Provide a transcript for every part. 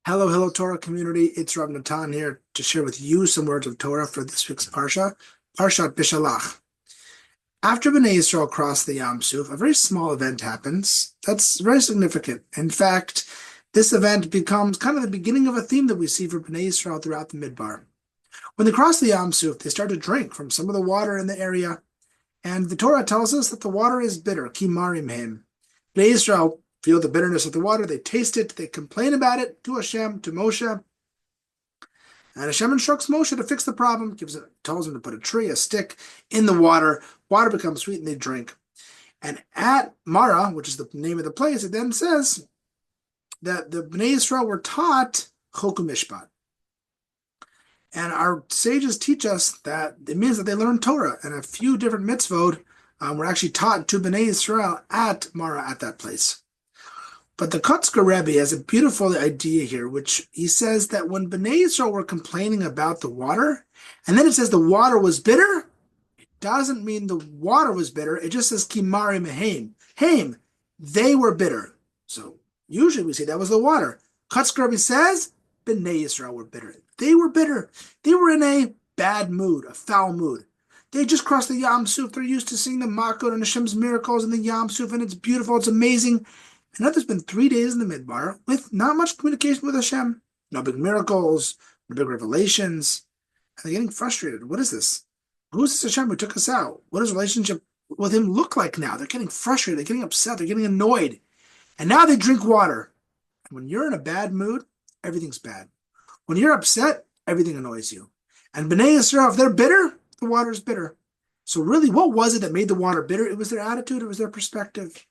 Hello, Torah community. It's Rav Natan here to share with you some words of Torah for this week's parsha, Parshat Beshalach. After Bnei Yisrael crossed the Yam Suf, a very small event happens that's very significant. In fact, this event becomes kind of the beginning of a theme that we see for Bnei Yisrael throughout the Midbar. When they cross the Yam Suf, they start to drink from some of the water in the area, and the Torah tells us that the water is bitter, ki marim hem. Bnei Yisrael feel the bitterness of the water, they taste it, they complain about it to Hashem, to Moshe. And Hashem instructs Moshe to fix the problem, tells him to put a tree, a stick in the water. Water becomes sweet and they drink. And at Mara, which is the name of the place, it then says that the Bnei Yisrael were taught Chok u'Mishpat. And our sages teach us that it means that they learned Torah, and a few different mitzvot were actually taught to Bnei Yisrael at Mara, at that place. But the Kotzker Rebbe has a beautiful idea here, which he says that when Bnei Yisrael were complaining about the water, and then it says the water was bitter, it doesn't mean the water was bitter. It just says Kimari Mehaim. Haim, they were bitter. So usually we say that was the water. Kotzker Rebbe says Bnei Yisrael were bitter. They were bitter. They were in a bad mood, a foul mood. They just crossed the Yam Suf. They're used to seeing the Makot and Hashem's miracles in the Yam Suf, and it's beautiful, it's amazing. And now there's been 3 days in the Midbar with not much communication with Hashem. No big miracles, no big revelations. And they're getting frustrated. What is this? Who is this Hashem who took us out? What does relationship with him look like now? They're getting frustrated. They're getting upset. They're getting annoyed. And now they drink water. And when you're in a bad mood, everything's bad. When you're upset, everything annoys you. And Bnei Yisrael, if they're bitter, the water is bitter. So really, what was it that made the water bitter? It was their attitude. It was their perspective.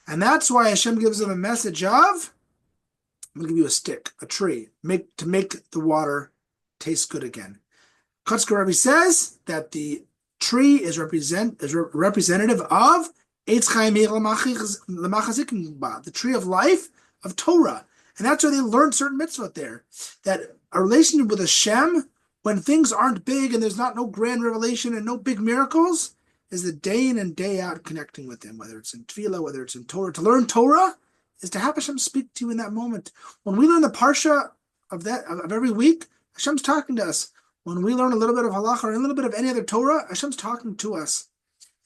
And that's why Hashem gives them a message of, I'm going to give you a stick, a tree, to make the water taste good again. Kotzker Rebbe says that the tree is representative of Eitz Chaim the tree of life of Torah. And that's why they learned certain mitzvot there. That a relationship with Hashem, when things aren't big and there's no grand revelation and no big miracles, is the day in and day out connecting with him, whether it's in Tefillah, whether it's in Torah. To learn Torah is to have Hashem speak to you in that moment. When we learn the parsha of every week, Hashem's talking to us. When we learn a little bit of halacha or a little bit of any other Torah, Hashem's talking to us.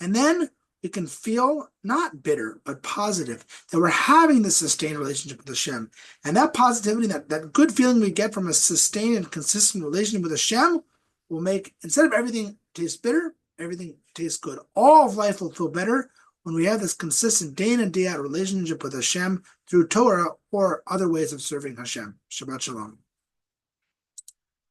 And then we can feel not bitter, but positive, that we're having this sustained relationship with Hashem. And that positivity, that good feeling we get from a sustained and consistent relationship with Hashem will make, instead of everything taste bitter, everything tastes good. All of life will feel better when we have this consistent day in and day out relationship with Hashem through Torah or other ways of serving Hashem. Shabbat Shalom.